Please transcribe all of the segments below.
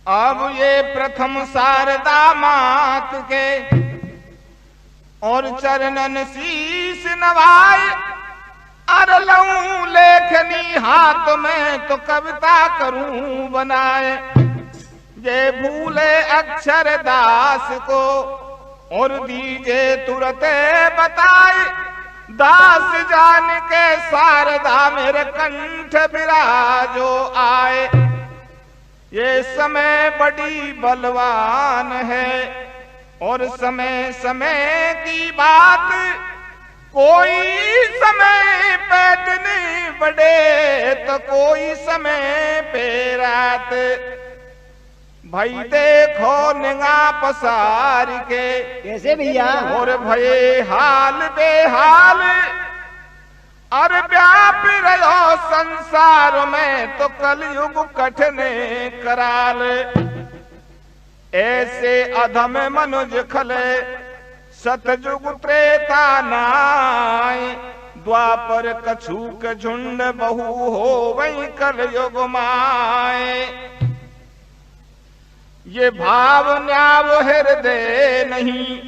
अब ये प्रथम शारदा मात के और चरणन शीश नवाए, अर लऊं लेखनी हाथ में तो कविता करूं बनाए। ये भूले अक्षर दास को और दीजे तुरते बताए, दास जान के शारदा मेरे कंठ विराजो आए। ये समय बड़ी बलवान है और समय समय की बात, कोई समय पे दिन बड़े तो कोई समय पे रात। भाई देखो निगाह पसार के कैसे भैया और भये हाल बेहाल, अरे व्याप रहो संसार में तो कलयुग कठिन कराल। ऐसे अधम मनुज खले सतयुग त्रेता नाय, द्वापर कछुक झुंड बहु हो वही कलयुग माए। ये भाव न्याव हृदय नहीं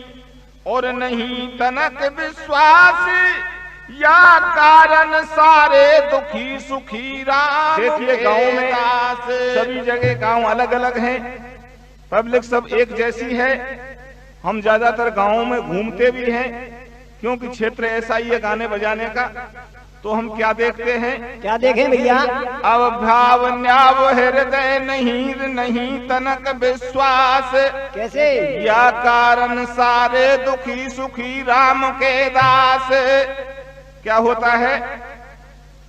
और नहीं तनक विश्वास, या कारण सारे दुखी सुखी राम। देखिए गांव में सभी जगह गांव अलग अलग हैं, पब्लिक सब एक जैसी है। हम ज्यादातर गांवों में घूमते भी हैं क्योंकि क्षेत्र ऐसा ही है गाने बजाने का। तो हम क्या देखते हैं, क्या देखें भैया? अब भाव न्याव हृदय नहीं तनक विश्वास, कैसे? या कारण सारे दुखी सुखी राम के दास। क्या होता है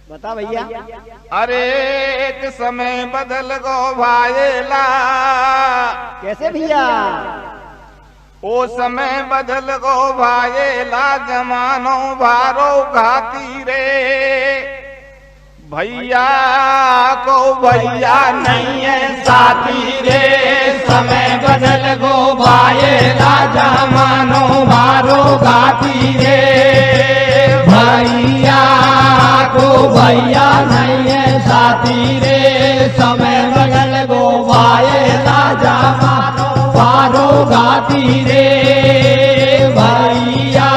बता भैया। अरे एक समय बदल गो भाईला, कैसे भैया? ओ समय बदल गो भाईला, जमानो भारो घाती रे। भैया को भैया नहीं है साथी रे, समय बदल गो भाईला, जमानो भारो घाती रे। भैया को भैया नहीं है साथी रे, समय बदल गो भाईला, जमानो भारो घाती रे। भैया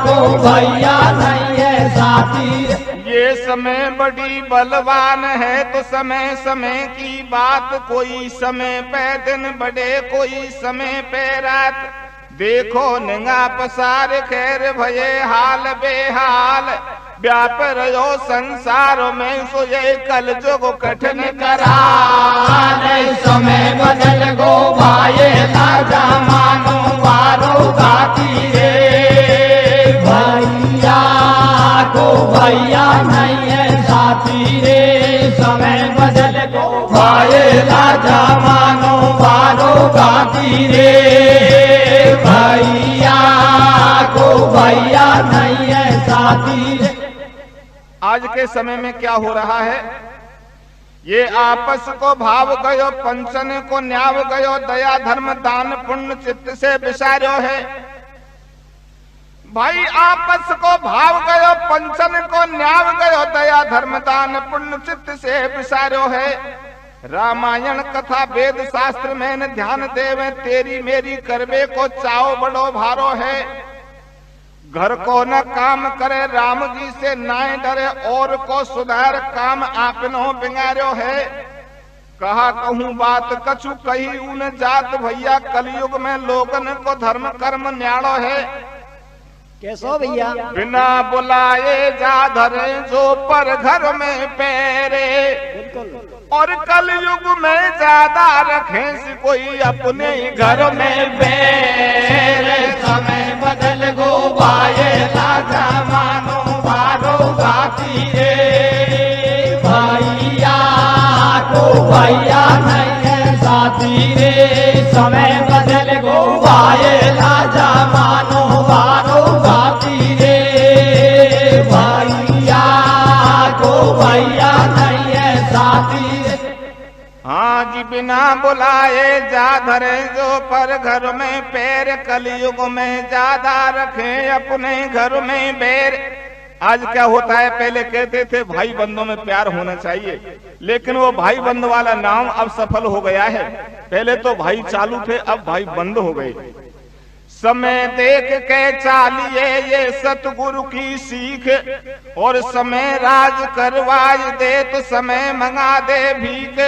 को भैया नहीं है साथी रे। ये समय बड़ी बलवान है तो समय समय की बात, कोई समय पे दिन बड़े कोई समय पे रात। देखो निगाह पसार खैर भये हाल बेहाल, व्याप रहो संसार में सो ये कल जो कठिन कराल। समय बदल गो भाये राजा मानो वारो घाती रे। भैया को भैया नहीं है साथी रे, समय बदल गो भाये राजा मानो वारो घाती रे। भैया को भैया नहीं है साथी रे। आज के समय में क्या हो रहा है, ये आपस को भाव गयो, पंचन को न्याव गयो, दया धर्म दान पुण्य चित्त से विसार्यो है। भाई आपस को भाव गयो, पंचन को न्याव गयो, दया धर्म दान पुण्य चित्त से विसार्यो है। रामायण कथा वेद शास्त्र में न ध्यान देवे, तेरी मेरी करवे को चाओ बड़ो भारो है। घर को न काम करे राम जी से नाय डरे, और को सुधार काम आपनो बिगाड़ो है। कहा कहूँ बात कछु कही उन जात, भैया कलयुग में लोगन को धर्म कर्म न्याड़ो है। कैसो भैया? बिना बुलाए जा धरे जो पर घर में पैरे, और कलयुग में ज्यादा रखे कोई अपने ही घर में पैरे। समय बदल गो भाये राजा मानो भारो घाती रे। भैया को भैया नहीं है साथी रे, समय बदल गो भाये राजा मानो भारो घाती रे। भैया को भैया नहीं है साथी रे। हाँ जी बिना बुलाए जा धरे जो पर घर में पैर, कलयुग में ज्यादा रखे अपने घर में बैर। आज क्या होता है, पहले कहते थे भाई बंधुओं में प्यार होना चाहिए, लेकिन वो भाई बंद वाला नाम अब सफल हो गया है। पहले तो भाई चालू थे, अब भाई बंद हो गए। समय देख के चालिए ये सतगुरु की सीख, और समय राज करवाए दे तो समय मंगा दे भीख।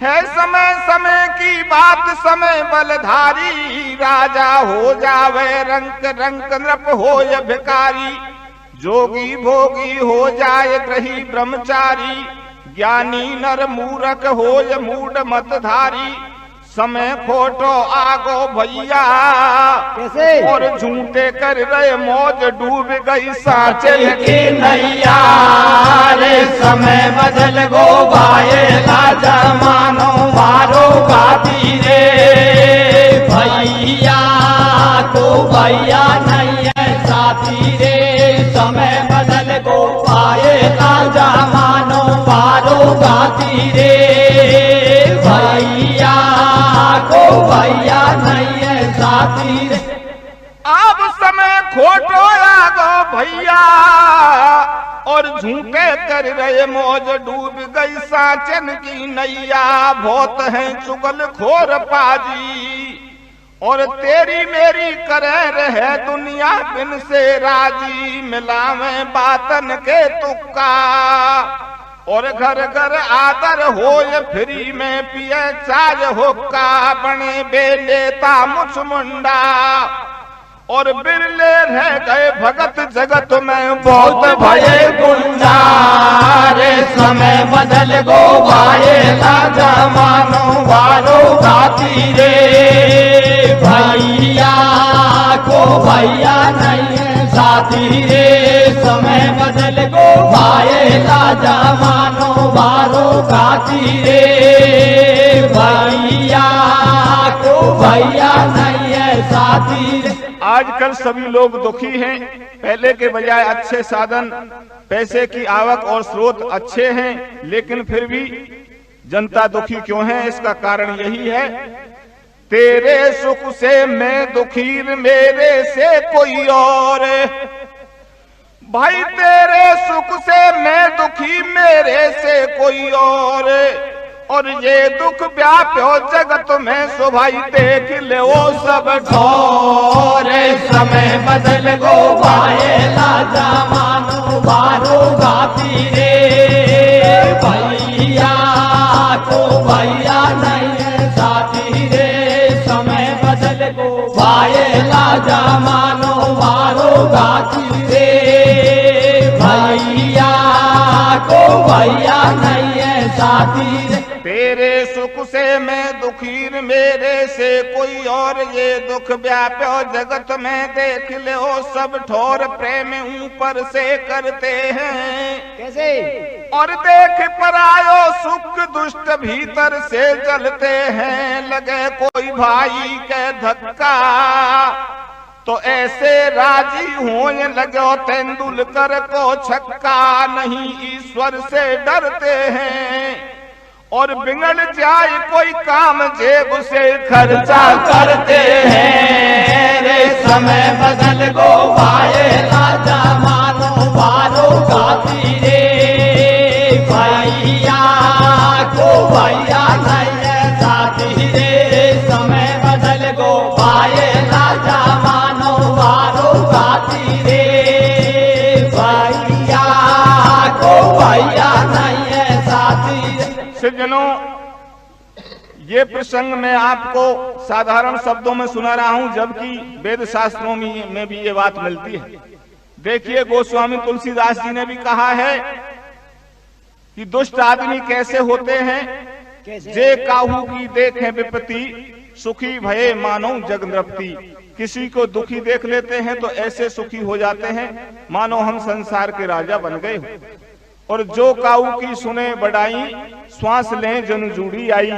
है समय समय की बात, समय बलधारी, राजा हो जावे रंक रंक नृप हो या भिकारी। जोगी भोगी हो जाए ग्रही ब्रह्मचारी, ज्ञानी नर मूरख हो या मूढ़ मतधारी। समय खोटो आगो भैया कैसे? और झूठे कर रहे मौज, डूब गई साचल की नैया रे। समय बदल गो भाए राजा मानो मारो गाती रे। भैया को भैया नहीं है साथी रे। समय बदल गो भाए राजा मानो मारो गाती रे। भैया को भैया नहीं है साथी रे। अब समय खोटो आगो भैया और झूठे कर रहे मौज, डूब गई साचन की नैया। बहुत है चुगल खोर पाजी, और तेरी मेरी करे रहे दुनिया बिन से राजी। मिलावे बातन के तुक्का, और घर घर आदर हो ये फ्री में पिए चाय हुक्का। बने बेलेता मुछ मुंडा, और बिरले रह गए भगत जगत में बहुत भये गुंडा रे। समय बदल गो भाए राजा मानो वारो गाती रे। भैया को भैया नहीं है साथी रे। समय बदल गो भाए राजा मानो वारो गाती रे। भैया को भैया नहीं है साथी रे। आजकल सभी लोग दुखी हैं। पहले के बजाय अच्छे साधन, पैसे की आवक और स्रोत अच्छे हैं, लेकिन फिर भी जनता दुखी क्यों है? इसका कारण यही है, तेरे सुख से मैं दुखी, मेरे से कोई और। भाई तेरे सुख से मैं दुखी, मेरे से कोई और ये दुख व्याप्यो जगत में, सो भाई देख ले वो सब ठोर। समय बदल गो भाए राजा मानो वारो गाती रे। भैया को भैया नहीं है साथी रे। समय बदल गो भाए राजा मानो वारो गाती रे। भैया को भैया नहीं है साथी रे। तेरे सुख से मैं दुखी, मेरे से कोई और। ये दुख व्याप्यो जगत में, देख ले वो सब ठोर। प्रेम ऊपर से करते हैं कैसे? और देख परायो सुख दुष्ट भीतर से जलते हैं। लगे कोई भाई के धक्का तो ऐसे राजी हो लगो तेंदुलकर को छक्का। नहीं ईश्वर से डरते हैं, और बिगड़ जाए कोई काम जेब से खर्चा करते हैं रे। समय बदल गो भाए राजा मानो वारो गाती रे। भैया को भैया नहीं है साथी रे। समय बदल गो भाए राजा मानो वारो गाती रे। भैया को भैया नहीं है साथी रे। सज्जनों, ये प्रसंग मैं आपको साधारण शब्दों में सुना रहा हूं, जबकि वेद शास्त्रों में भी ये बात मिलती है। देखिए, गोस्वामी तुलसीदास जी ने भी कहा है कि दुष्ट आदमी कैसे होते हैं। जे काहू की देखें विपत्ति, सुखी भये मानो जग नृपति। किसी को दुखी देख लेते हैं तो ऐसे सुखी हो जाते हैं मानो हम संसार के राजा बन गए हो। और जो काऊ की सुने बढ़ाई, श्वास लें जन जुड़ी आई।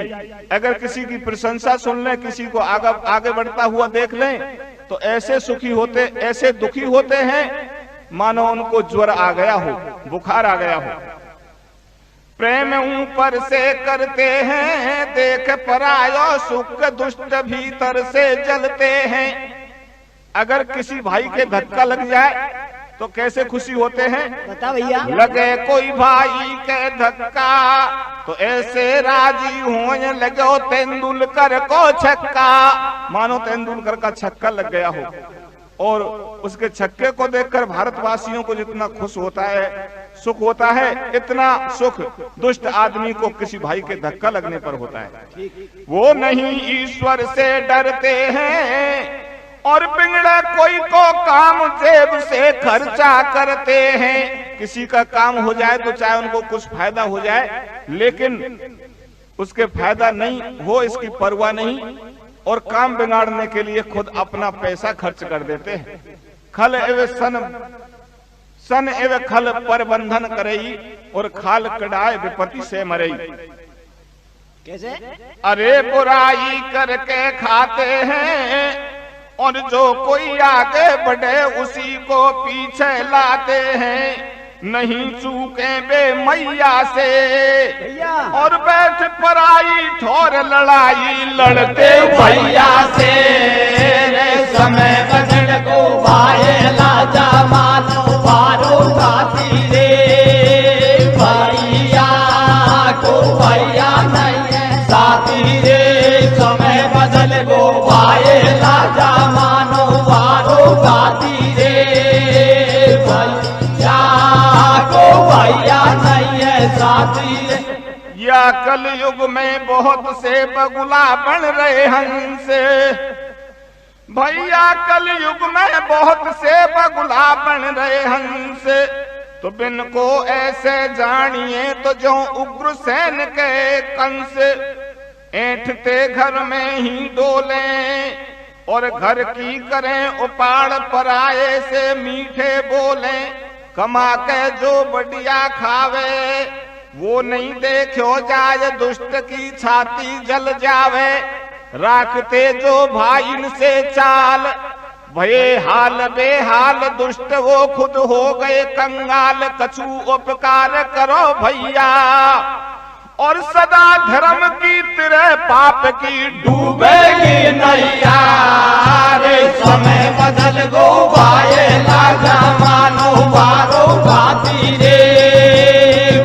अगर किसी की प्रशंसा सुन लें, किसी को आगे बढ़ता हुआ देख लें, तो ऐसे सुखी होते, ऐसे दुखी होते हैं मानो उनको ज्वर आ गया हो, बुखार आ गया हो। प्रेम ऊपर से करते हैं, देख परायो सुख दुष्ट भीतर से जलते हैं। अगर किसी भाई के धक्का लग जाए तो कैसे खुशी होते हैं? बता भैया। लगे कोई भाई के धक्का तो ऐसे राजी होने लगो तेंदुलकर को छक्का। मानो तेंदुलकर का छक्का लग गया हो और उसके छक्के को देखकर भारतवासियों को जितना खुश होता है, सुख होता है, इतना सुख दुष्ट आदमी को किसी भाई के धक्का लगने पर होता है। वो नहीं ईश्वर से डरते हैं और बिगड़े कोई को काम जेब से खर्चा करते हैं। किसी का काम हो जाए तो चाहे उनको कुछ फायदा हो जाए, लेकिन उसके फायदा नहीं हो इसकी परवाह नहीं और काम बिगाड़ने के लिए खुद अपना पैसा खर्च कर देते हैं। खल एवं सन एवं खल प्रबंधन करई और खाल कड़ाए विपत्ति से मरई। कैसे? अरे बुराई करके खाते हैं और जो कोई आगे बढ़े उसी को पीछे लाते हैं। नहीं चूके बे मैया से और बैठ पराई ठोर लड़ाई लड़ते भैया से। समय बदल को वायला जमानो पारो खाती रे भैया को भैया नहीं साथी रे। समय बदल को वायला जमानो पारो खाती रे भैया को भैया नहीं साथी रे। या कल युग में बहुत से बगुला बन रहे हंस। भैया कल युग में बहुत से बगुला बन रहे हंस। तो बिन को ऐसे जानिए तो जो उग्र सेन के कंस। ऐंठते घर में ही डोले और घर की करें उपाड़ पराए से मीठे बोले। कमा के जो बढ़िया खावे वो नहीं देखो जाए दुष्ट की छाती जल जावे। राखते जो भाई से चाल भये हाल बेहाल दुष्ट वो खुद हो गए कंगाल। कछु उपकार करो भैया और सदा धर्म की तरह पाप की डूबेगी नैया रे। समय बदल गो वायला जमानो बारो बाती रे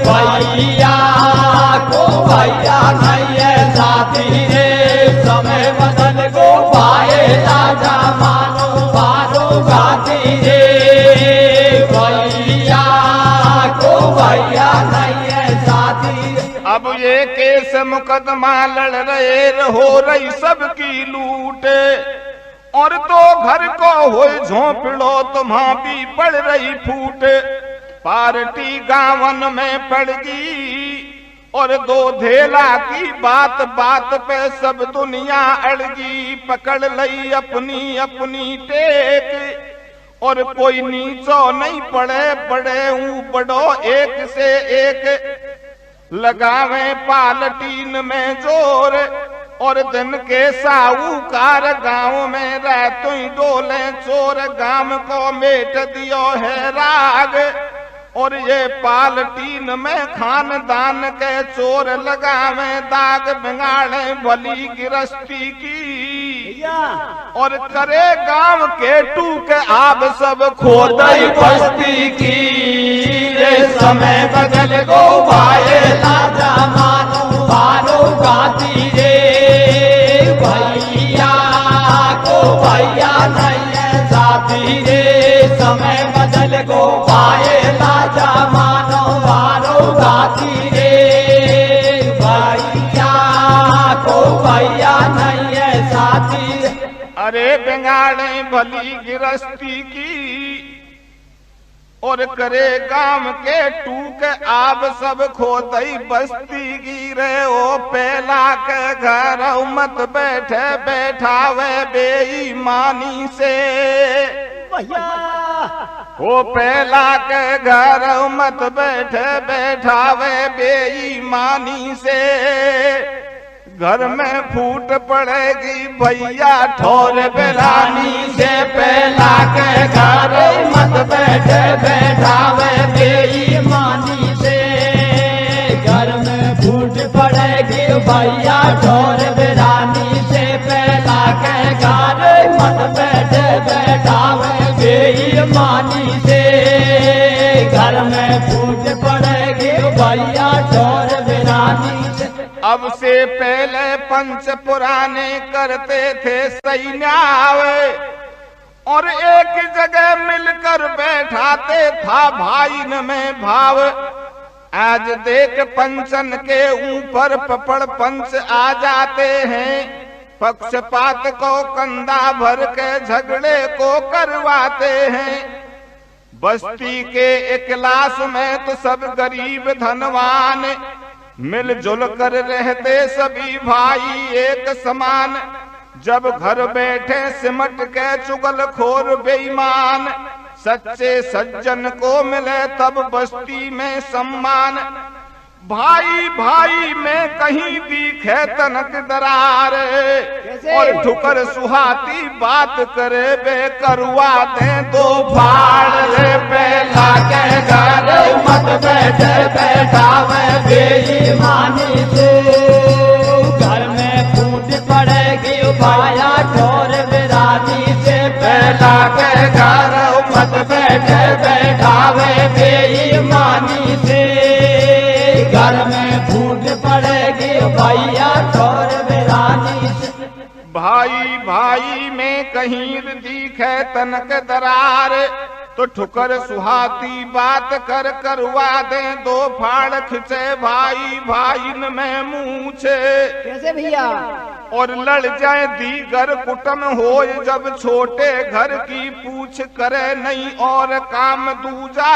भैया को भैया नहीं साथी रे। समय बदल गो वायला जमानो बारो बाती रे भैया को भैया नहीं साथी रे। अब ये केस मुकदमा लड़ रहे हो रही सबकी लूट और तो घर को हो झोंपड़ो तुम्हां भी पड़ रही फूट। पार्टी गावन में पड़ गई और दो धेला की बात बात पे सब दुनिया अड़गी। पकड़ लई अपनी अपनी टेक और कोई नीचो नहीं पड़े बड़े बड़ो एक से एक। लगावे पालटीन में जोर और दिन के साहूकार गांव में रहते ही डोले चोर। गांव को मेट दियो है राग और ये पालटीन में खानदान के चोर लगावे दाग। बिगाड़े भली गिरस्ती की और करे गांव के टूक आब सब खोदई बस्ती की। समय बदल गो वायला जमानो बारो गाती रे भैया को भैया नहीं साथी रे। समय बदल गो वायला जमानो बारो गाती रे भैया को भैया नहीं साथी रे। अरे बिगाड़े भली गिरस्ती की और करे गांव के टूक आब सब खोदई बस्ती गिरे। ओ पहला के घर मत बैठे बैठावे बेईमानी से। ओ पहला के घर मत बैठे बैठावे बेईमानी से। घर में फूट पड़ेगी भैया ठोर बेलानी से। पहला के घर मत बैठे बैठावे बेईमानी से। घर में फूट पड़ेगी भैया ठोर बेलानी से। पहला के घर मत बैठे बैठावे बेईमानी से। के पहले पंच पुराने करते थे सही न्याय, और एक जगह मिलकर बैठाते था भाईन में भाव। आज देख पंचन के ऊपर पपड़ पंच आ जाते हैं, पक्षपात को कंधा भर के झगड़े को करवाते हैं। बस्ती के एक क्लास में तो सब गरीब धनवान, मिलजुल कर रहते सभी भाई एक समान। जब घर बैठे सिमट के चुगलखोर बेईमान, सच्चे सज्जन को मिले तब बस्ती में सम्मान। भाई भाई में कहीं दिखे तनक दरार, और ठुकर सुहाती बात करे बे करवा दे दो फाड़ रे। पहला के घर मत बैठे बैठावे बेईमानी से, घर में फूट पड़ेगी पाया ठोर बिरानी से। पहला के घर मत बैठे बैठावे बेईमानी से, घर में फूट पड़ेगी भैया ठोर बिरानी से। भाई भाई में कहीं दिखे तनक दरार, तो ठुकर सुहाती बात कर करवा दे दो फाड़ खिंचे भाई भाईन में मूछे। कैसे भैया? और लड़ जाए दीगर कुटुम हो जब छोटे घर की पूछ करे नहीं और काम दूजा।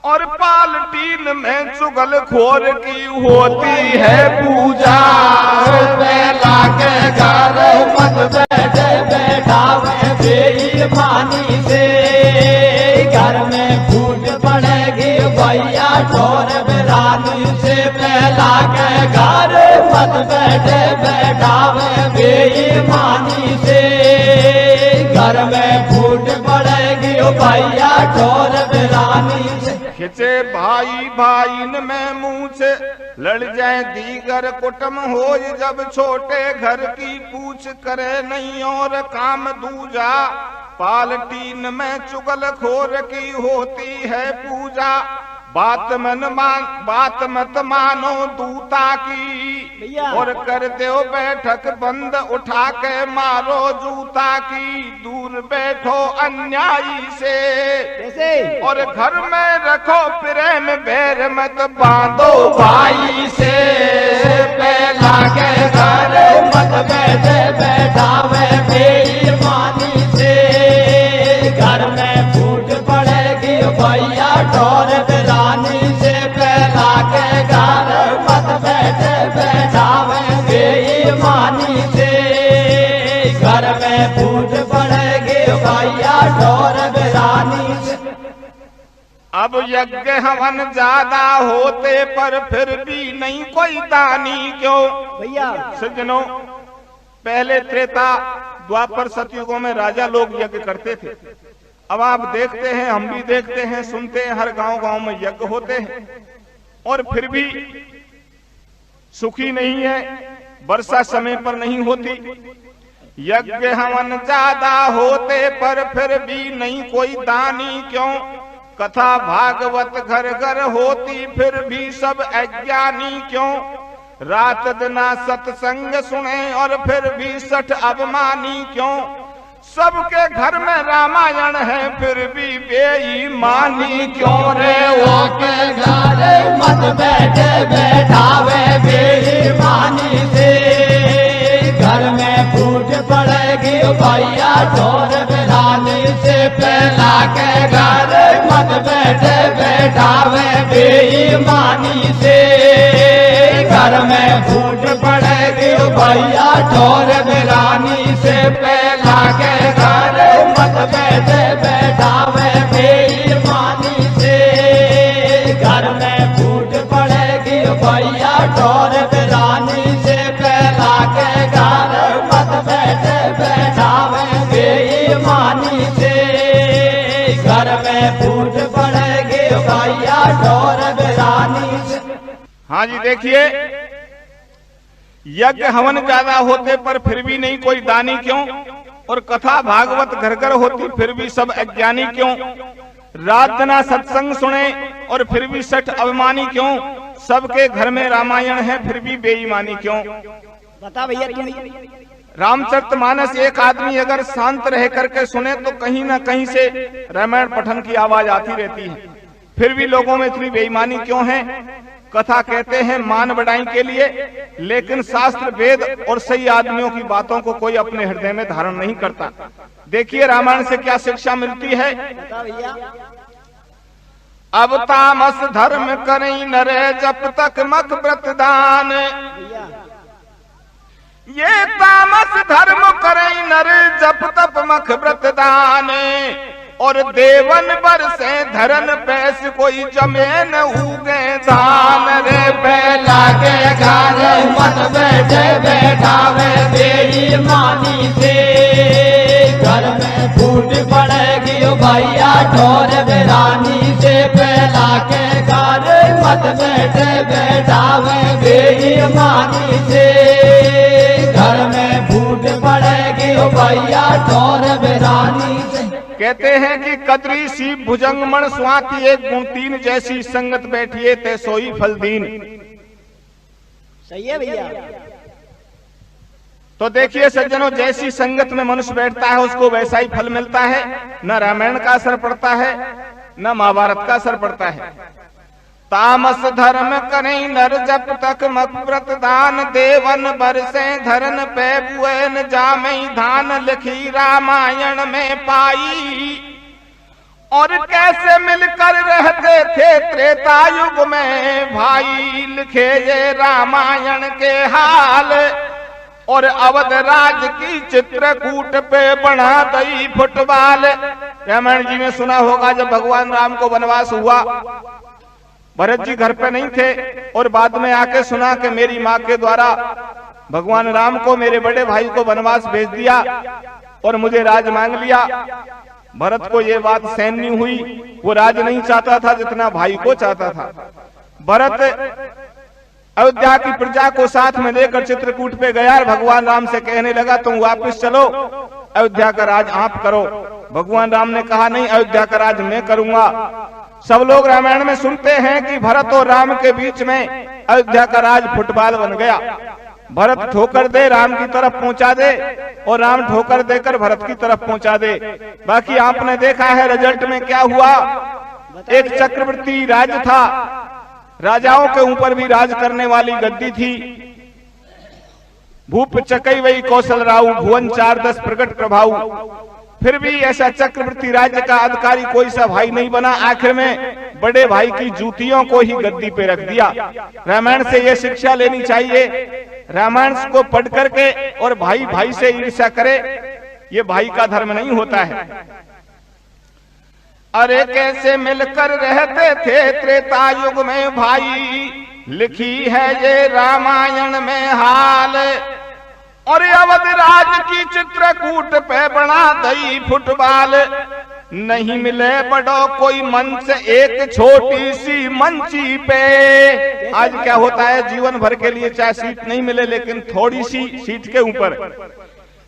और पालटीन में चुगल खोर की होती है पूजा। पहला के घर मत बैठे बैठावे बेईमानी से, घर में फूट पड़ेगी भैया ठोर बिरानी से। पहला के घर मत बैठे बैठावे बेईमानी से, घर में फूट पड़ेगी भैया ठोर बिरानी से। खिंचे भाई भाईन में मूछ, लड़ जाए दीगर कुटुम हो जब छोटे घर की पूछ करे नहीं और काम दूजा। पालटीन में चुगल खोर की होती है पूजा। बात मत मानो दूता की, और कर दो बैठक बंद उठा के मारो जूता की। दूर बैठो अन्यायी से, और घर में रखो प्रेम बैर मत बांधो भाई से। पहला के घर मत बैठे बैठावे बेईमानी से, घर में फूट पड़ेगी भैया ठोर बिरानी से। पहला के घर मत बैठे बैठावे बेईमानी से, घर में फूट पड़ेगी भैया ठोर बिरानी से। अब यज्ञ हवन ज्यादा होते पर फिर भी नहीं कोई दानी क्यों? भैया सज्जनों, पहले त्रेता द्वापर सतयुगों में राजा लोग यज्ञ करते थे। अब आप देखते हैं, हम भी देखते हैं, सुनते हैं, हर गांव गांव में यज्ञ होते हैं, और फिर भी सुखी नहीं है, वर्षा समय पर नहीं होती। यज्ञ हवन ज्यादा होते पर फिर भी नहीं कोई दानी क्यों? कथा भागवत घर घर होती फिर भी सब अज्ञानी क्यों? रात दिना सत्संग सुने और फिर भी सठ अभिमानी क्यों? सबके घर में रामायण है फिर भी बेईमानी क्यों रे? वो के घर मत बैठे बैठावे बेईमानी से, घर में फूट पड़ेगी भैया ठोर बिरानी से। पहला के घर मत बैठे बैठावे बेईमानी से, घर में फूट पड़ेगी भैया ठोर बिरानी से। पहला के घर मत बैठे बैठावे बेईमानी से, घर में फूट पड़ेगी भैया ठोर बिरानी से। पहला के घर मत बैठे बैठावे बेईमानी से, घर में फूट पड़ेगी भैया ठोर बिरानी से। हाँ जी, देखिए, यज्ञ हवन ज्यादा होते पर फिर भी नहीं कोई दानी क्यों? और कथा भागवत घर घर होती फिर भी सब अज्ञानी क्यों? रात दिन सत्संग सुने और फिर भी सठ अभिमानी क्यों? सबके घर में रामायण है फिर भी बेईमानी क्यों? बता भैया तुम। रामचरितमानस एक आदमी अगर शांत रह करके सुने तो कहीं ना कहीं से रामायण पठन की आवाज आती रहती है, फिर भी लोगों में इतनी बेईमानी क्यों है? कथा कहते हैं मान बढ़ाई के लिए, लेकिन शास्त्र वेद और सही आदमियों की बातों को कोई अपने हृदय में धारण नहीं करता। देखिए रामायण से क्या शिक्षा मिलती है। बता भैया। अब तामस धर्म करें नरे जब तक मत व्रत दान, भैया ये तामस धर्म करें नर जप तप मख व्रत दान, और देवन बरसे धरन पैस कोई जमे न उगे धान रे बेला के घर मत बैठे बैठावे बेईमानी से, घर में फूट पड़ेगी ओ भैया ठोर बेरानी से। बेला के घर मत बैठे बैठावे बेईमानी से, घर में फूट पड़ेगी ओ भैया ठोर बेरानी से। कहते हैं कि कदरी सी भुजंग मण स्वाति एक गुण तीन जैसी संगत बैठिए ते सोई फल दीन। सही है भैया। तो देखिए सज्जनों, जैसी संगत में मनुष्य बैठता है उसको वैसा ही फल मिलता है। न रामायण का असर पड़ता है न महाभारत का असर पड़ता है। तामस धर्म करें नर जब तक मक व्रत दान, देवन बरसे धरन पे बुएन जामई धान, लिखी रामायण में पाई। और कैसे मिलकर रहते थे त्रेता युग में भाई, लिखे ये रामायण के हाल। और अवध राज की चित्रकूट पे बना दई फुटबॉल। रामायण जी ने सुना होगा जब भगवान राम को वनवास हुआ, भरत जी घर पे नहीं थे और बाद में आके सुना कि मेरी माँ के द्वारा भगवान राम को मेरे बड़े भाई को वनवास भेज दिया और मुझे राज मांग लिया। भरत को ये बात सहन नहीं हुई, वो राज नहीं चाहता था जितना भाई को चाहता था। भरत अयोध्या की प्रजा को साथ में लेकर चित्रकूट पे गया और भगवान राम से कहने लगा तुम वापस चलो, अयोध्या का राज आप करो। भगवान राम ने कहा नहीं, अयोध्या का राज मैं करूंगा। सब लोग रामायण में सुनते हैं कि भरत और राम के बीच में अयोध्या का राज फुटबॉल बन गया। भरत ठोकर दे राम की तरफ पहुंचा दे और राम ठोकर देकर भरत की तरफ पहुंचा दे। बाकी आपने देखा है रिजल्ट में क्या हुआ। एक चक्रवर्ती राज था, राजाओं के ऊपर भी राज करने वाली गद्दी थी। भूप चकई वही कौशल राउ, भुवन 4-10 प्रकट प्रभाव। फिर भी ऐसा चक्रवर्ती राज्य का अधिकारी कोई सा भाई नहीं बना। आखिर में बड़े भाई की जूतियों को ही गद्दी पे रख दिया। रामायण से ये शिक्षा लेनी चाहिए, रामायण को पढ़ करके और भाई भाई से ईर्ष्या करे, ये भाई का धर्म नहीं होता है। अरे कैसे मिलकर रहते थे त्रेता युग में भाई, लिखी है ये रामायण में हाल। और अवध राज की चित्रकूट पे बना दई फुटबॉल, नहीं मिले बड़ो कोई मंच एक छोटी सी मंची पे। आज क्या होता है, जीवन भर के लिए चाहे सीट नहीं मिले लेकिन थोड़ी सी सीट के ऊपर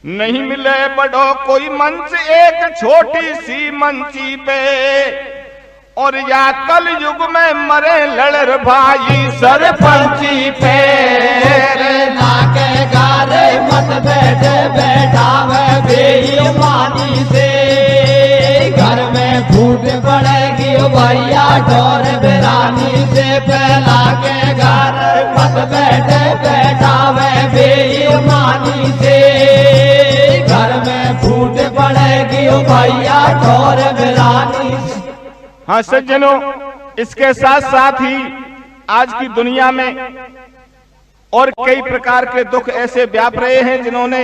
नहीं मिले बड़ो कोई मंच एक छोटी सी मंची पे। और या कल युग में मरे लड़ भाई सरपंची पे। नाके गारे मत बैठे बैठावे बेईमानी से, घर में फूट पड़ेगी भैया ढोर बेरानी से। पहला के घर मत बैठे बैठावे बेईमानी से, घर में फूट पड़ेगी भैया ढोर बेरानी से। हाँ सज्जनों, इसके साथ साथ ही आज की दुनिया में और कई प्रकार के दुख ऐसे व्याप रहे हैं जिन्होंने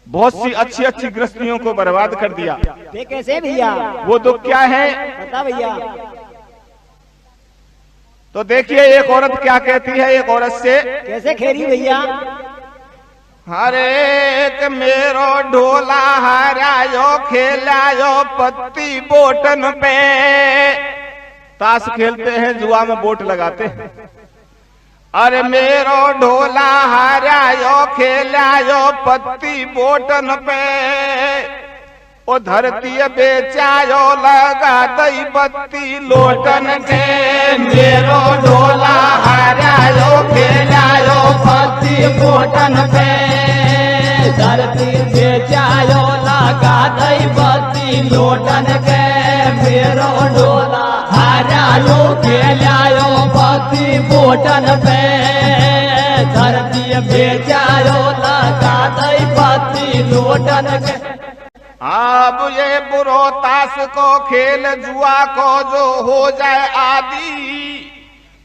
बहुत सी अच्छी अच्छी गृहस्थियों को बर्बाद कर दिया। ये कैसे भैया? वो दुख क्या है? बता भैया। तो देखिए एक औरत क्या कहती है एक औरत से। कैसे खेरी भैया? हरे मेरो ढोला हरायो खेलायो पत्ती बोटन पे। ताश खेलते हैं, जुआ में बोट लगाते हैं। अरे मेरो ढोला हरायो खेलायो पत्ती बोटन पे। ओ धरती बेचायो लगा दई बत्ती लोटन के मेरो डोला हारायो खेलायो पति बोटन पे धरती बेचायो लगा दई बत्ती लोटन के मेरो डोला हारायो खेलायो पति बोटन पे धरती बेचायो लगा दई बत्ती लोटन के। अब ये बुरो ताश को खेल जुआ को जो हो जाए आदि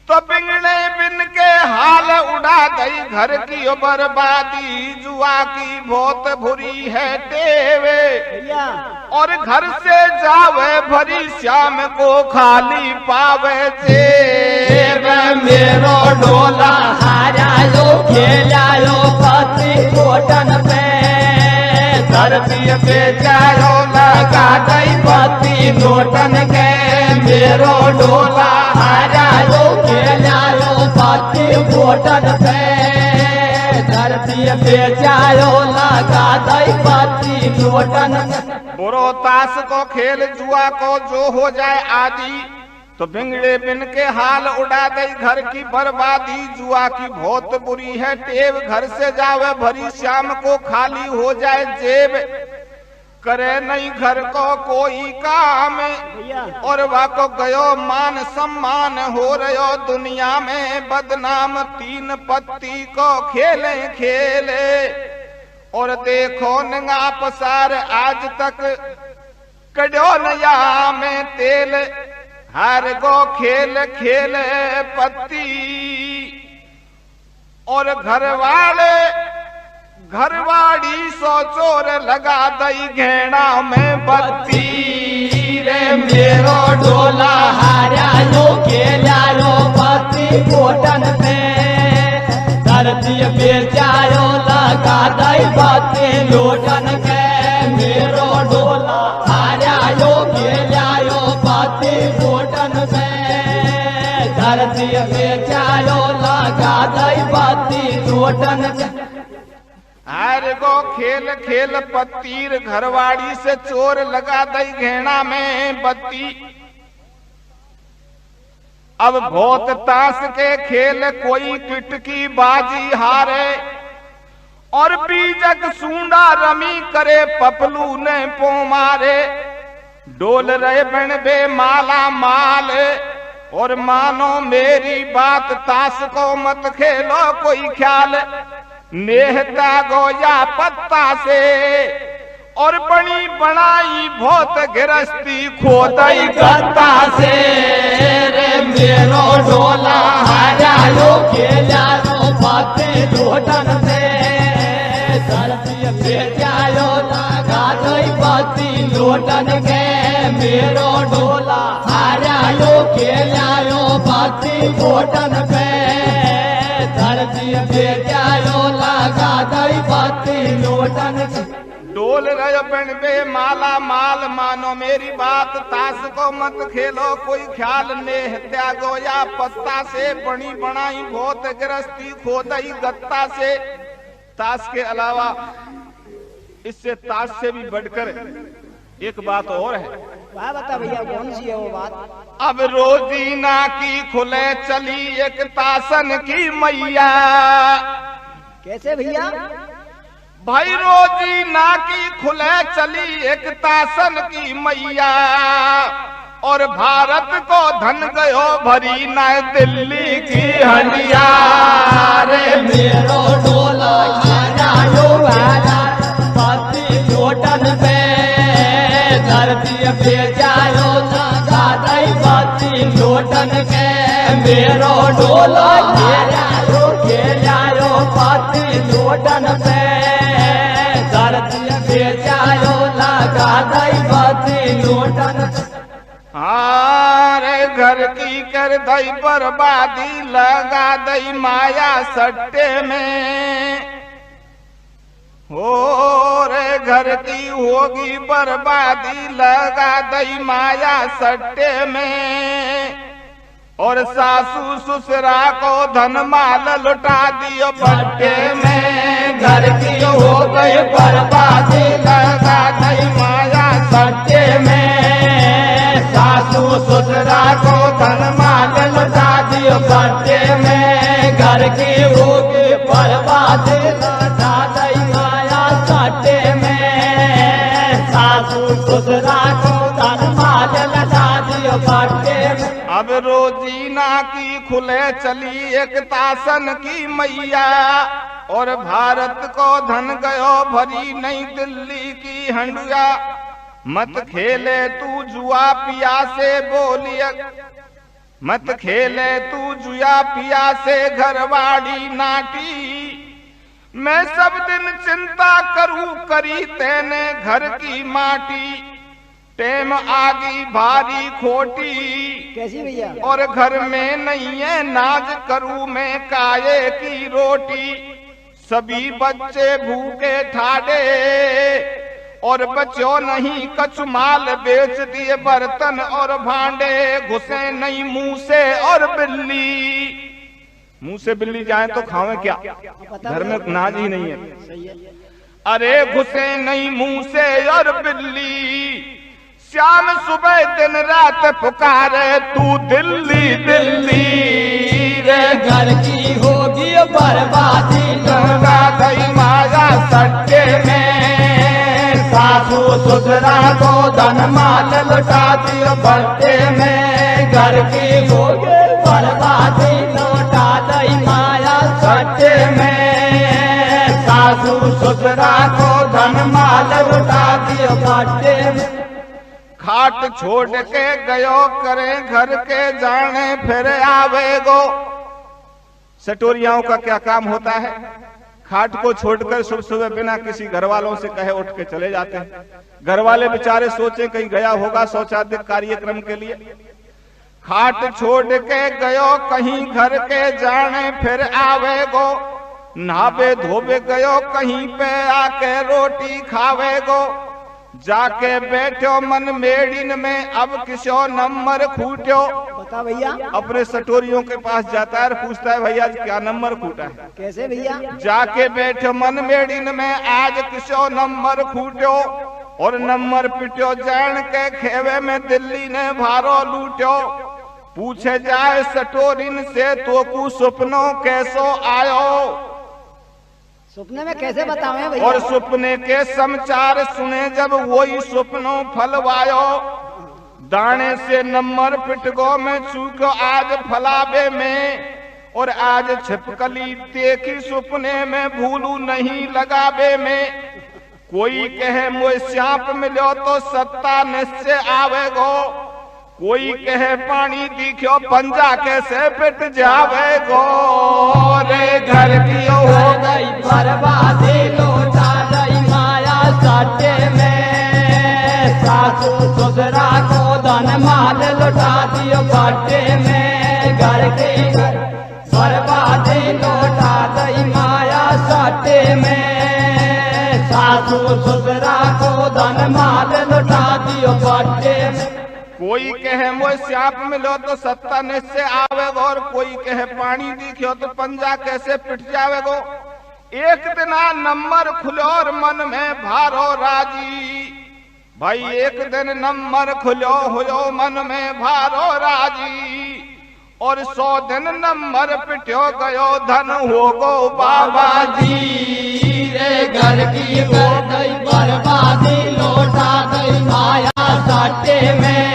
तो बिगड़े बिन के हाल उड़ा दई घर की बर्बादी। जुआ की बहुत बुरी है टेवे भैया और घर से जावे भरी श्याम को खाली पावे जेब। मेरो डोला हारायो खेलायो पति बोटन पे धरती बेचायो लगा दई पति लोटन के मेरो डोला हारायो खेलायो पति बोटन पे धरती बेचायो लगा दई पति लोटन के। बुरो ताश को खेल जुआ को जो हो जाए आदि तो बिगड़े बिन के हाल उड़ा दई घर की बर्बादी। जुआ की बहुत बुरी है टेव घर से जावे भरी श्याम को खाली हो जाए जेब। करे नहीं घर को कोई काम भैया और वाको गयो मान सम्मान हो रहो दुनिया में बदनाम। तीन पत्ती को खेले खेले और देखो नंगा पसार आज तक कड़ो नया में तेल। हर गो खेल खेल पत्ती और घरवाड़ी सो चोर लगा दई घेड़ा में बत्ती। रे मेरो डोला हारायो खेलायो पति बोटन पे धरती बेचायो लगा दई पति लोटन के मेरो डोला हारायो खेलायो पति बोटन पे धरती बेचायो लगा दई पति लोटन के। हर गो खेल खेल पत्तीर घरवाड़ी से चोर लगा दई घेड़ा में बत्ती। अब भोत ताश के खेल कोई टिटकी बाजी हारे और बीजक सूंडा रमी करे पपलू ने पो मारे। डोल रहे बन बे माला माल और मानो मेरी बात ताश को मत खेलो कोई ख्याल। नेहता गोया पत्ता से और बनी बनाई बहुत गिरस्ती खोदई गत्ता से। रे मेरो डोला हारायो खेलायो पति लोटन से धरती बेचायो लगा दई पति लोटन के मेरो डोला हारायो खेलायो पति लोटन पे धरती बेचायो लगा दई पति लोटन के। डोल रहे बन बे माला माल मानो मेरी बात ताश को मत खेलो कोई ख्याल। नेह त्यागो या पत्ता से बनी बनाई बहुत गिरस्ती खोदई गत्ता से। ताश के अलावा इससे ताश से भी बढ़कर एक बात और है। वाह बता भैया कौन सी है वो बात। अब रोजीना की खुले चली एक तासन की मैया। कैसे भैया भाई रोजीना की खुले चली एक तासन की मैया और भारत को धन गयो भरी न दिल्ली की हंडिया। रे मेरो डोला हारायो पति लोटन पे धरती बेचायो लगा दई पति लोटन के मेरो डोला हारायो खेलायो पति लोटन पे धरती बेचायो लगा दई पति लोटन। हारे घर की कर दई बर्बादी लगा दई माया सट्टे में। हो रे घर की होगी बर्बादी लगा दई माया सट्टे में और सासू ससुरा को धन माल लुटा दियो भट्टे में। घर की हो गई बर्बादी लगा दई माया ससुरा को धन माल लुटा दियो बट्टे में, घर की होगी बर्बाद लुटा दई माया सट्टे में, सासू ससुरा को धन माल लुटा दियो बट्टे में। अब रोजीना की खुले चली एक तासन की मैया, और भारत को धन गयो भरी नई दिल्ली की हंडुआ। मत खेले तू जुआ पिया से बोलिए, मत खेले तू जुआ पिया से घरवाड़ी नाटी। मैं सब दिन चिंता करूं करी तेने घर की माटी, टेम आगी भारी खोटी कैसी भैया? और घर में नहीं है नाज करूं मैं काये की रोटी। सभी बच्चे भूखे ठाडे और बच्चों नहीं कछु माल बेच दिए बर्तन और भांडे। घुसे नहीं मुंह से और बिल्ली, मुंह से बिल्ली जाए तो खावे क्या, घर में नाज ही नहीं है। अरे घुसे नहीं मुंह से और बिल्ली, श्याम सुबह दिन रात पुकारे तू दिल्ली दिल्ली रे। घर की होगी बर्बादी लुटा दई माया सट्टे में, सासू ससुरा को धन माल लुटा दियो बट्टे में, घर की होगी बर्बादी लुटा दई माया सट्टे में, सासू ससुरा को धन माल लुटा दियो बट्टे में। खाट छोड़ के गयो करे घर के जाने फिर आवेगो। सटोरियाओं का क्या काम होता है, खाट को छोड़कर सुबह सुबह बिना किसी घर वालों से कहे उठ के चले जाते हैं। घर वाले बेचारे सोचे कहीं गया होगा शौचालय कार्यक्रम के लिए। खाट छोड़ के गयो कहीं घर के जाने फिर आवेगो, नहावे धोवे गयो कहीं पे आके रोटी खावेगो। जाके बैठो मन मेड़िन में अब किसो नंबर खूट्यो। बता भैया अपने सटोरियों के पास जाता है और पूछता है भैया क्या नंबर खूटा है। कैसे भैया? जाके बैठो मन मेड़िन में आज किसो नंबर खूट्यो, और नंबर पिट्यो जान के खेवे में दिल्ली ने भारो लूट्यो। पूछे जाए सटोरिन से तो कु सपनों कैसो आयो, सपने में कैसे बतावे भैया? और सपने के समाचार सुने जब वही सपनों फलवायो। दाने से नंबर पिटगो में चूको आज फलावे में, और आज छिपकली देखी सपने में भूलू नहीं लगावे में। कोई कहे मोए सांप मिलो तो सत्ता निश्चय आवेगो, कोई कहे पानी दिखो पंजा कैसे पिट जावेगो। रे घर की हो गई बर्बादी लौटा दई माया सट्टे में, सासू ससुरा को धन माल लौटा दियो बट्टे में, घर की बर्बादी लौटा दई माया सट्टे में, सासू ससुरा को धन माल लौटा दियो बट्टे में। कोई कहे मोए सांप मिलो तो सत्ता निश्चय आवेगो, और कोई कहे पानी दिखो तो पंजा कैसे पिट जावेगो। एक दिन नंबर खुलो और मन में भारो राजी, भाई एक दिन नंबर खुलो हुयो मन में भारो राजी। और 100 दिन नंबर पिट्यो गयो धन होगो बाबा जी। रे घर की हो गई बर्बादी लौटा दई माया सट्टे में,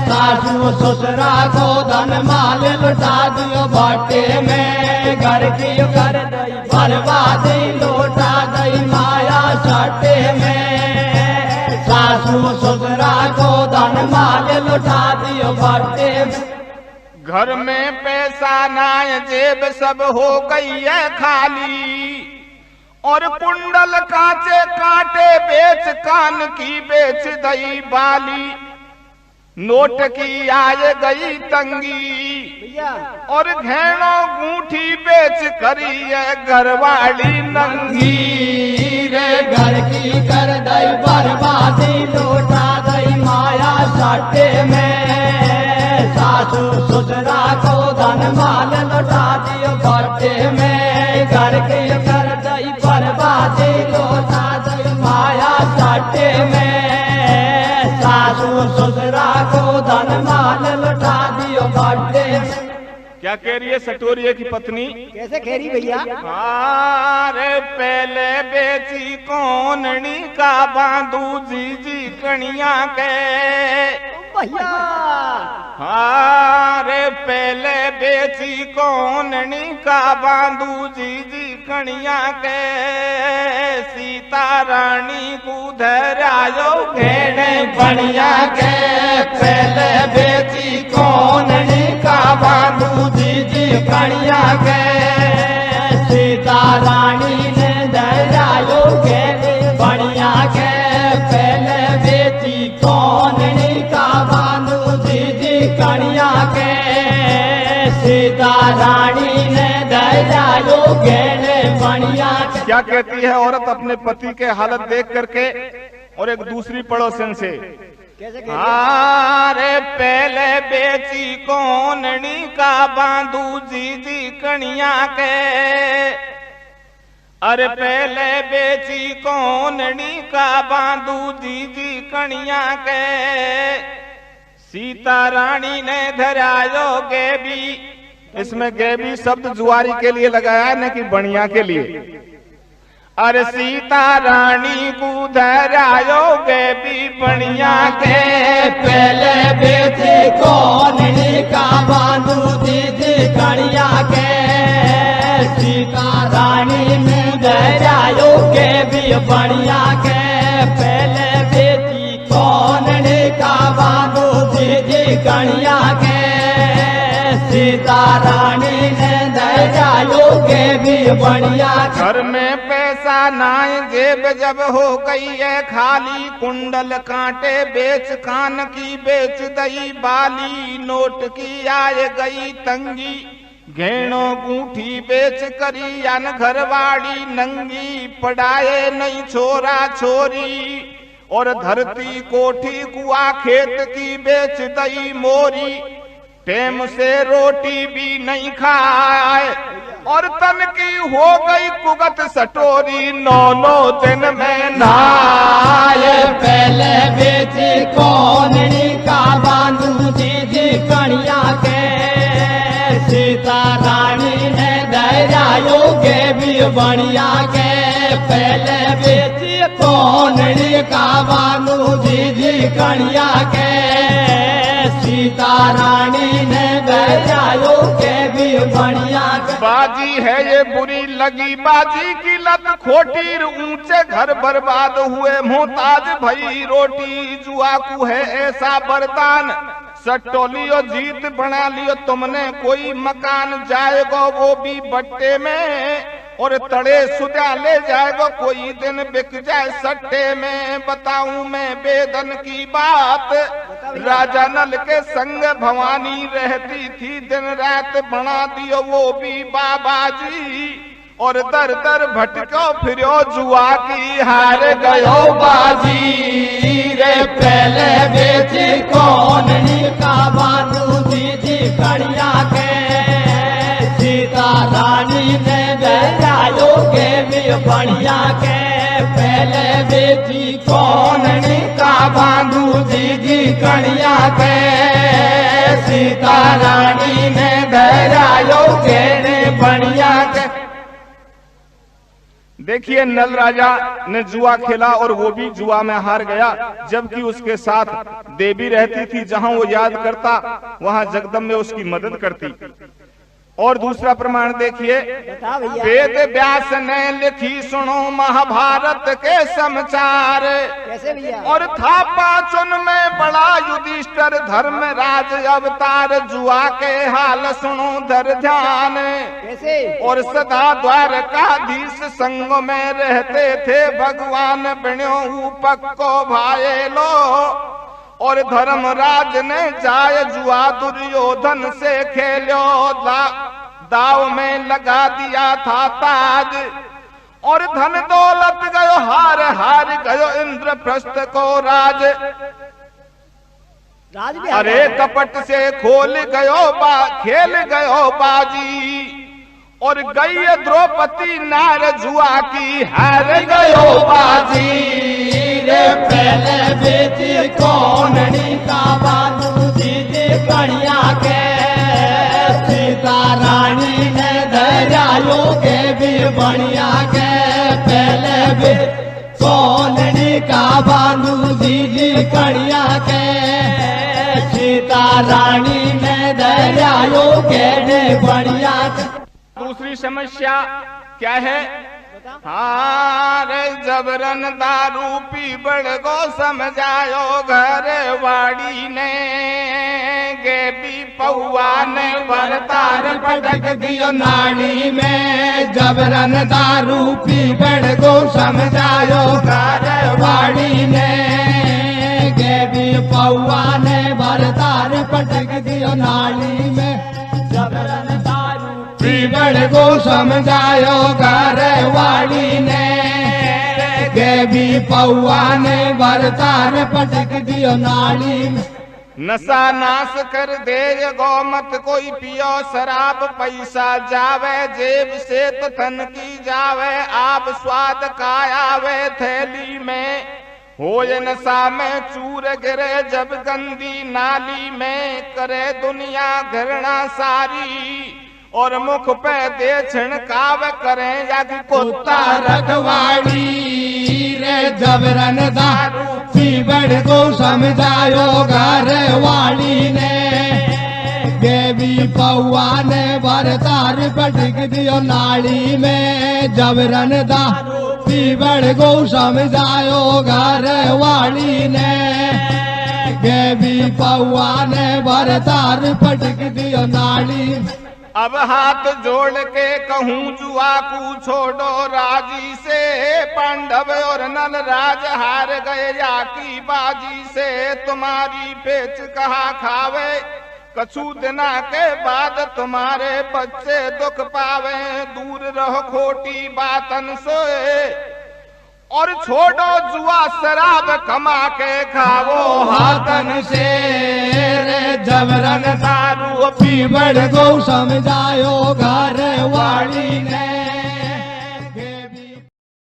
सासू ससुरा को धन माल लुटा दियो बट्टे में, घर की कर दई बर्बादी लौटा दई माया सट्टे में, सासू ससुरा को धन माल लुटा दियो बट्टे में। घर में पैसा ना जेब सब हो गई है खाली, और कुंडल कांचे कांटे बेच कान की बेच दई बाली। नोट की आए गई तंगी भैया और घेणों गूंठी बेच करी है घरवाली नंगी। रे घर की कर दई बर्बादी लौटा दई माया सट्टे में, सासू ससुरा को धन माल लौटा दियो बट्टे में, घर की कर दई बर्बादी लौटा दई माया सट्टे में, सासू ससुरा को धन क्या कह रही है सटोरिये की पत्नी? कैसे कह रही भैया? अरे पहले बेची कोननी का बांधू जी कणिया के भैया अरे पहले बेची कोननी का बांधू जी कणिया के सीता रानी को धरायो घेने बढ़िया के पहले बेची कोननी का बांधू जी कणिया के सीता रानी ने धरायो घेने बढ़िया के पहले बेची कोननी का बांधू जी कणिया के सीता रानी ने धरायो घेने बढ़िया के। क्या कहती है औरत अपने पति के हालत देख करके और एक दूसरी पड़ोसन से? कैसे कह रही? अरे पहले बेची कोननी का बांधू जी कणिया के अरे पहले बेची कोननी का बांधू जी कणिया के सीता रानी ने धरायो गेबी। इसमें गेबी शब्द जुआरी के लिए लगाया है, न कि बढ़िया के लिए। अरे सीता रानी को धरायो गेबी बढ़िया के पहले बेची कोननी का बांधू जी कणिया के सीता रानी ने धरायो गेबी बढ़िया के पहले बेची कोननी का बांधू जी कणिया के सीता रानी ने धरायो गेबी बढ़िया के। घर में पैसा नाय जेब जब हो गई है खाली कुंडल कांटे बेच कान की बेच दई बाली नोट की आए गई तंगी घेणो गूठी बेच करी अन घरवाड़ी नंगी पढ़ाए नहीं छोरा छोरी और धरती कोठी कुआ खेत की बेच दई मोरी टेम से रोटी भी नहीं खाए और तन की हो गई कुगत सटोरी 9 दिन में नहाए। पहले बेची कोननी का बांधू जी कणिया के सीता रानी ने धरायो गेबी बढ़िया के पहले बेची कोननी का बांधू जी कणिया के सीता रानी ने धरायो गेबी बढ़िया के। बाजी है ये बुरी लगी बाजी की लत खोटी ऊंचे घर बर्बाद हुए मोहताज भई रोटी जुआ को है ऐसा वरदान सट्टो लियो जीत बना लियो तुमने कोई मकान जाएगा वो भी बट्टे में और तड़े सुजा ले जाएगा कोई दिन बिक जाए सट्टे में। बताऊं मैं बेदन की बात राजा नल के संग भवानी रहती थी दिन रात बना दियो वो भी बाबा जी और दर दर भटको फिरो जुआ की हार गयो बाजी रे पहले बेची कोननी का बांधू जी कणिया के सीता रानी ने धरायो गेबी बढ़िया के पहले बेची कोननी का बांधू जी कणिया के सीता रानी ने धरायो गेबी बढ़िया के। देखिए नल राजा ने जुआ खेला और वो भी जुआ में हार गया, जबकि उसके साथ देवी रहती थी। जहां वो याद करता वहां जगदम्बा उसकी मदद करती। और दूसरा प्रमाण देखिए, बता भैया। वेद व्यास ने लिखी सुनो महाभारत के समाचार कैसे भैया? और था पाचन में बड़ा युधिष्ठिर धर्मराज अवतार जुआ के हाल सुनो धर ध्यान कैसे? और सदा द्वारकाधीश संग में रहते थे भगवान बण्यो पक्को भाए लो और धर्मराज ने जाय जुआ दुर्योधन से खेलो दाव में लगा दिया था ताज और धन दौलत गयो हार हार गयो इंद्रप्रस्थ को राज भी अरे कपट से खेल गयो बाजी और गई द्रौपदी नार जुआ की हार गयो बाजी रे पहले बेची कोननी का बांधू जी कणिया के सीता बढ़िया के पहले भी सोननी का बांधू दीदी कड़िया के सीता रानी ने दरियायो के बढ़िया के। दूसरी समस्या क्या है? हारे जबरन दारू पी बड़ गो समझायो घर वाड़ी ने गे भी पौआ ने बरतार पटक दियो नाड़ी में जबरन दारू पी बड़ गो समझायो घर वाड़ी ने गे भी पौआ ने बरतार पटक दियो नाड़ी में जबरन दारू पी बड़ गो समझायो घर वाड़ी ने गे भी पौआ ने बरतार पटक दियो नाड़ी में। नशा नाश कर दे गो मत कोई पियो शराब पैसा जावे जेब से तो धन की जावे आप स्वाद का आवे थैली में होए नशा में चूर गिरे जब गंदी नाली में करे दुनिया घृणा सारी और मुख पे दे छिड़काव करें या कि कुत्ता रखवाड़ी रे जबरन दारू पी बड़ को समझायो घर वाली ने देवी पौआ ने बरतार पटक दियो नाली में जबरन दारू पी बड़ को समझायो घर वाली ने देवी पौआ ने बरतार पटक दियो नाली। अब हाथ जोड़ के कहूँ जुआ को छोड़ो राजी से पांडव और नल राज हार गए या की बाजी से तुम्हारी पेच कहा खावे कछु दिना के बाद तुम्हारे बच्चे दुख पावे दूर रहो खोटी बातन सोए और छोड़ो जुआ शराब कमा के खावो हाथन से रे जबरन दारू पी बड़ गो समझायो घर